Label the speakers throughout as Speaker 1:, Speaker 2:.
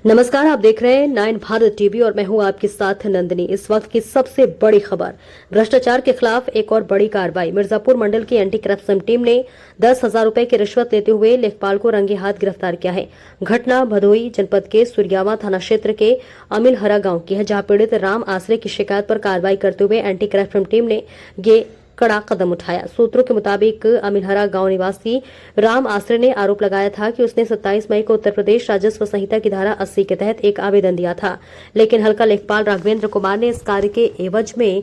Speaker 1: नमस्कार, आप देख रहे हैं 9 भारत टीवी और मैं हूं आपके साथ नंदिनी। इस वक्त की सबसे बड़ी खबर, भ्रष्टाचार के खिलाफ एक और बड़ी कार्रवाई। मिर्जापुर मंडल की एंटी करप्शन टीम ने 10,000 रुपए की रिश्वत लेते हुए लेखपाल को रंगे हाथ गिरफ्तार किया है। घटना भदोही जनपद के सुरग्यावा थाना क्षेत्र के अमिलहरा गांव की है, जहां पीड़ित राम आसरे की शिकायत पर कार्रवाई करते हुए एंटी करप्शन टीम ने ये कड़ा कदम उठाया। सूत्रों के मुताबिक अमिलहरा गांव निवासी राम आसरे ने आरोप लगाया था कि उसने 27 मई को उत्तर प्रदेश राजस्व संहिता की धारा 80 के तहत एक आवेदन दिया था, लेकिन हल्का लेखपाल राघवेंद्र कुमार ने इस कार्य के एवज में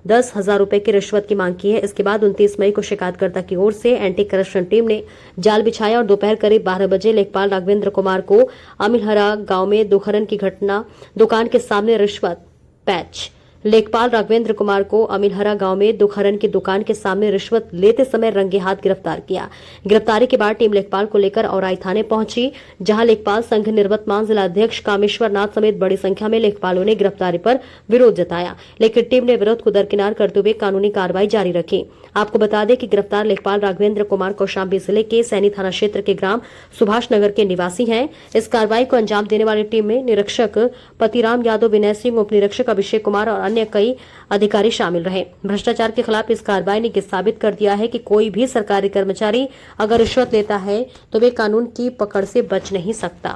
Speaker 1: 10,000 रुपए की रिश्वत की मांग की है। इसके बाद 29 मई को शिकायतकर्ता की ओर से एंटी करप्शन टीम ने जाल बिछाया और दोपहर करीब 12 बजे लेखपाल राघवेंद्र कुमार को अमिलहरा गांव में दोहरन की घटना दुकान के सामने रिश्वत पैच लेखपाल राघवेंद्र कुमार को अमिलहरा गांव में दुखहरन की दुकान के सामने रिश्वत लेते समय रंगे हाथ गिरफ्तार किया। गिरफ्तारी के बाद टीम लेखपाल को लेकर औराई थाने पहुंची, जहां लेखपाल संघ निर्वतमान जिला अध्यक्ष कामेश्वर नाथ समेत बड़ी संख्या में लेखपालों ने गिरफ्तारी पर विरोध जताया, लेकिन टीम ने विरोध को दरकिनार करते हुए कानूनी कार्रवाई जारी रखी। आपको बता दें कि गिरफ्तार लेखपाल राघवेंद्र कुमार कौशाम्बी जिले के सैनी थाना क्षेत्र के ग्राम सुभाष नगर के निवासी हैं। इस कार्रवाई को अंजाम देने वाली टीम में निरीक्षक पतिराम यादव, विनय सिंह, उप निरीक्षक अभिषेक कुमार और अन्य कई अधिकारी शामिल रहे। भ्रष्टाचार के खिलाफ इस कार्रवाई ने ये साबित कर दिया है कि कोई भी सरकारी कर्मचारी अगर रिश्वत लेता है तो वे कानून की पकड़ से बच नहीं सकता।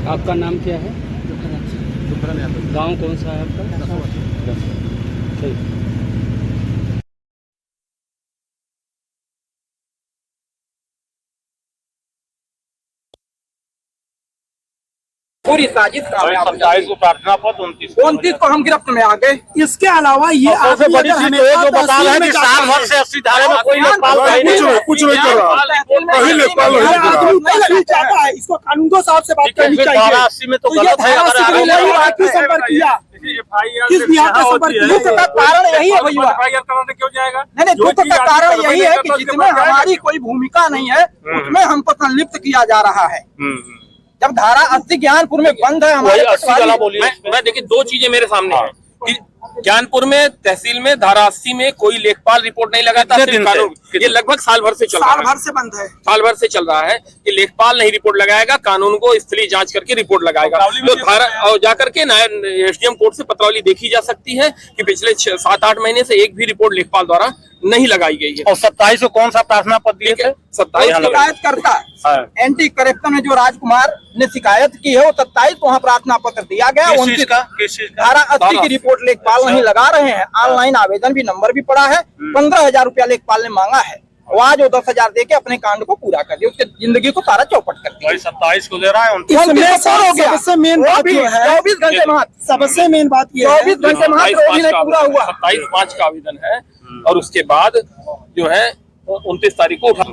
Speaker 2: आपका नाम क्या है? गांव कौन सा है आपका? ठीक।
Speaker 3: पूरी साजिश कामयाब
Speaker 4: 27 को प्रार्थना पत्र
Speaker 3: 29 को हम गिरफ्त में आ गए।
Speaker 5: इसके अलावा ये
Speaker 4: सबसे बड़ी चीज ये जो बता रहे हैं कि साल भर से 80 धारे में कोई लेखपाल
Speaker 5: कुछ नहीं कर रहा, कहीं लेखपाल नहीं चाहता है। इसको कानून को साहब से बात करनी चाहिए।
Speaker 4: 80 में तो गलत है।
Speaker 5: संपर्क किया किस बिहार का संपर्क किया?
Speaker 3: दुख का कारण यही है भैया,
Speaker 4: क्यों जाएगा?
Speaker 3: नहीं दुख का कारण यही है कि जिसमें हमारी कोई भूमिका नहीं है उसमें हमको संलिप्त किया जा रहा है। जब धारा 80 ज्ञानपुर में बंद है हमारे
Speaker 6: मैं देखिए दो चीजें मेरे सामने हैं कि ज्ञानपुर में तहसील में धारा 80 में कोई लेखपाल रिपोर्ट नहीं लगाता। कानून ये लगभग साल भर से चल रहा है,
Speaker 5: साल भर से बंद है,
Speaker 6: साल भर से चल रहा है कि लेखपाल नहीं रिपोर्ट लगाएगा, कानून को स्थलीय जांच करके रिपोर्ट लगाएगा। तो धारा और जाकर के एसडीएम कोर्ट से पत्रावली देखी जा सकती है कि पिछले 7-8 महीने से एक भी रिपोर्ट लेखपाल द्वारा नहीं लगाई गई है।
Speaker 4: और 27 को कौन सा प्रार्थना पत्र दिए थे?
Speaker 6: 27
Speaker 3: शिकायतकर्ता एंटी करप्शन में जो राजकुमार ने शिकायत की है वो 27 को वहाँ प्रार्थना पत्र दिया गया। धारा 80 की रिपोर्ट लेखपाल नहीं लगा रहे हैं। ऑनलाइन आवेदन भी नंबर भी पड़ा है। 15,000 रुपया लेखपाल ने मांगा है। वो आज 10,000 दे के अपने कांड को पूरा कर दिया, उसके जिंदगी को सारा चौपट कर दिया।
Speaker 4: 27 को दे रहा है।
Speaker 5: सबसे मेन बात ये है
Speaker 3: 24 घंटे में
Speaker 5: सबसे मेन बात ये
Speaker 3: 24 घंटे में पूरा हुआ।
Speaker 6: 27/5 का आवेदन है और उसके बाद जो है 29 तारीख को उठा।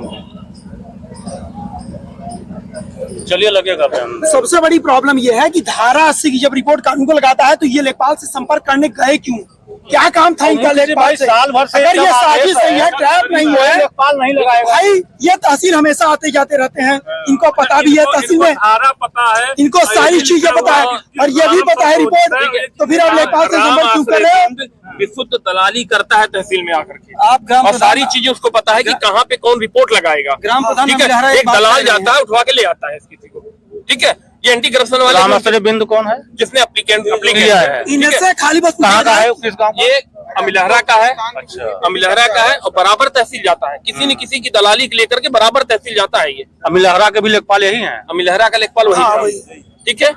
Speaker 4: चलिए लगेगा।
Speaker 5: सबसे बड़ी प्रॉब्लम ये है कि धारा 80 की जब रिपोर्ट कानून को लगाता है तो ये लेखपाल से संपर्क करने गए क्यों? क्या काम था इनका लेखपाल से?
Speaker 4: साल भर से
Speaker 5: अगर ये साजिश नहीं है, ट्रैप नहीं है,
Speaker 4: लेखपाल नहीं लगाएगा
Speaker 5: भाई ये तहसील हमेशा आते जाते रहते हैं, इनको पता भी है तहसील में,
Speaker 4: पता है,
Speaker 5: इनको सारी चीजें पता है और ये भी पता है रिपोर्ट, तो फिर आप लेखपाल से संपर्क क्यों कर रहे हैं?
Speaker 6: विशुद्ध दलाली करता है तहसील में आकर के, और सारी चीजें उसको पता है कि कहाँ पे कौन रिपोर्ट लगाएगा।
Speaker 3: ग्राम प्रधान
Speaker 6: ठीक है, एक दलाल जाता है उठवा के ले आता है किसी को। ठीक है, ये एंटी करप्शन वाले
Speaker 4: बिंदु कौन है
Speaker 6: जिसने एप्लीकेशन है?
Speaker 5: इनसे खाली बस
Speaker 4: कहाँ का है? किस गाँव?
Speaker 6: ये अमिलहरा का है।
Speaker 4: अच्छा,
Speaker 6: अमिलहरा का है और बराबर तहसील जाता है। किसी न किसी की दलाली लेकर के बराबर तहसील जाता है। ये
Speaker 4: अमिलहरा के भी लेखपाल यही है।
Speaker 6: अमिलहरा का लेखपाल वही। ठीक है,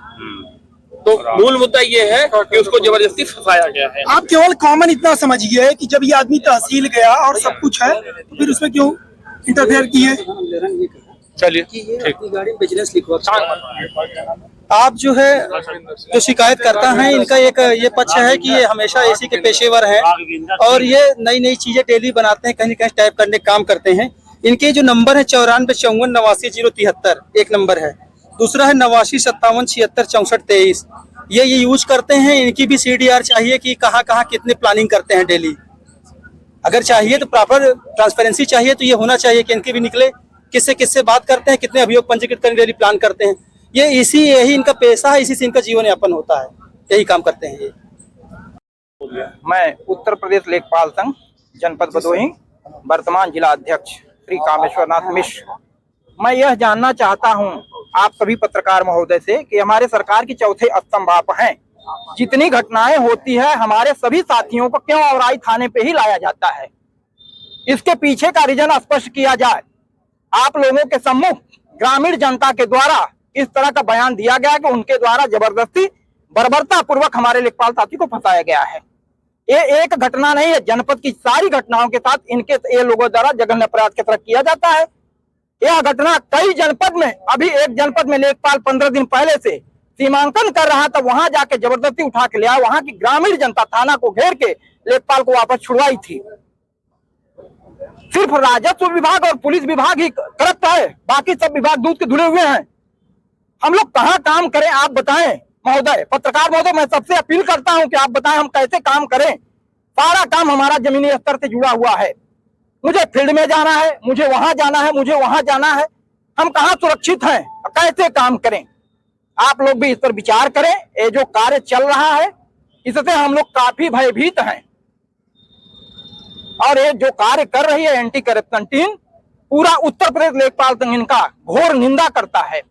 Speaker 6: तो मूल मुद्दा ये है कि उसको जबरदस्ती फंसाया गया है।
Speaker 5: आप केवल कॉमन इतना समझिए कि जब ये आदमी तहसील गया और सब कुछ है तो फिर उसमें क्यों इंटरफेयर किए?
Speaker 4: चलिए
Speaker 3: बिजनेस लिखवा। आप जो है जो शिकायत करता है इनका एक ये पक्ष है कि ये हमेशा एसी के पेशेवर हैं और ये नई नई चीजें डेली बनाते हैं, कहीं कहीं टाइप करने काम करते हैं। इनके जो नंबर है 9454898073 एक नंबर है, दूसरा है 8957766423। ये यूज करते हैं। इनकी भी CDR चाहिए कि कहाँ कहाँ कितने प्लानिंग करते हैं डेली। अगर चाहिए तो प्रॉपर ट्रांसपेरेंसी चाहिए, तो ये होना चाहिए कि इनके भी निकले किससे किससे बात करते हैं, कितने अभियोग पंजीकृत करने डेली प्लान करते हैं। यही इनका पेशा है, इसी से इनका जीवन यापन होता है, यही काम करते हैं ये। मैं उत्तर प्रदेश लेखपाल संघ जनपद भदोही वर्तमान जिला अध्यक्ष श्री कामेश्वर नाथ मिश्र
Speaker 7: मैं यह जानना चाहता हूं आप सभी पत्रकार महोदय से कि हमारे सरकार की चौथे स्तंभ आप हैं। जितनी घटनाएं होती है हमारे सभी साथियों को क्यों औराई थाने पे ही लाया जाता है? इसके पीछे का रीजन स्पष्ट किया जाए। आप लोगों के सम्मुख ग्रामीण जनता के द्वारा इस तरह का बयान दिया गया कि उनके द्वारा जबरदस्ती बर्बरता पूर्वक हमारे लेखपाल साथी को फंसाया गया है। ये एक घटना नहीं है, जनपद की सारी घटनाओं के साथ ये लोगों द्वारा जघन्य अपराध की तरह किया जाता है। यह घटना कई जनपद में, अभी एक जनपद में लेखपाल 15 दिन पहले से सीमांकन कर रहा था, वहां जाके जबरदस्ती उठा के लिया। वहां की ग्रामीण जनता थाना को घेर के लेखपाल को वापस छुड़वाई थी। सिर्फ राजस्व विभाग और पुलिस विभाग ही करप्ट है, बाकी सब विभाग दूध के धुले हुए हैं। हम लोग कहाँ काम करें आप बताएं महोदय, पत्रकार महोदय। मैं सबसे अपील करता हूं कि आप बताएं हम कैसे काम करें। सारा काम हमारा जमीनी स्तर से जुड़ा हुआ है। मुझे फील्ड में जाना है, मुझे वहां जाना है, मुझे वहां जाना है। हम कहाँ सुरक्षित हैं, कैसे काम करें? आप लोग भी इस पर विचार करें। ये जो कार्य चल रहा है इससे हम लोग काफी भयभीत हैं और ये जो कार्य कर रही है एंटी करप्शन टीम, पूरा उत्तर प्रदेश लेखपाल संघ इनका घोर निंदा करता है।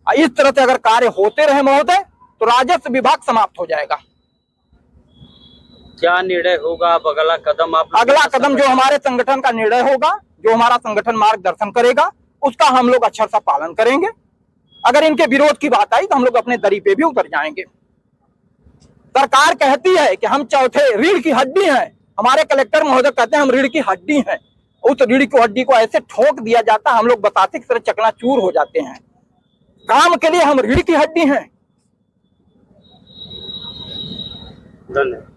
Speaker 7: इस तरह से अगर कार्य होते रहे महोदय तो राजस्व विभाग समाप्त हो जाएगा।
Speaker 2: क्या निर्णय होगा अब अगला कदम? आप
Speaker 7: अगला कदम जो हमारे संगठन का निर्णय होगा, जो हमारा संगठन मार्गदर्शन करेगा, उसका हम लोग अच्छा सा पालन करेंगे। अगर इनके विरोध की बात आई तो हम लोग अपने दरी पे भी उतर जाएंगे। सरकार कहती है कि हम चौथे रीढ़ की हड्डी हैं। हमारे कलेक्टर महोदय कहते हैं हम रीढ़ की हड्डी हैं। उस रीढ़ की हड्डी को ऐसे ठोक दिया जाता, हम लोग बताते की तरह चकनाचूर हो जाते हैं। काम के लिए हम रीढ़ की हड्डी हैं।
Speaker 2: धन्यवाद।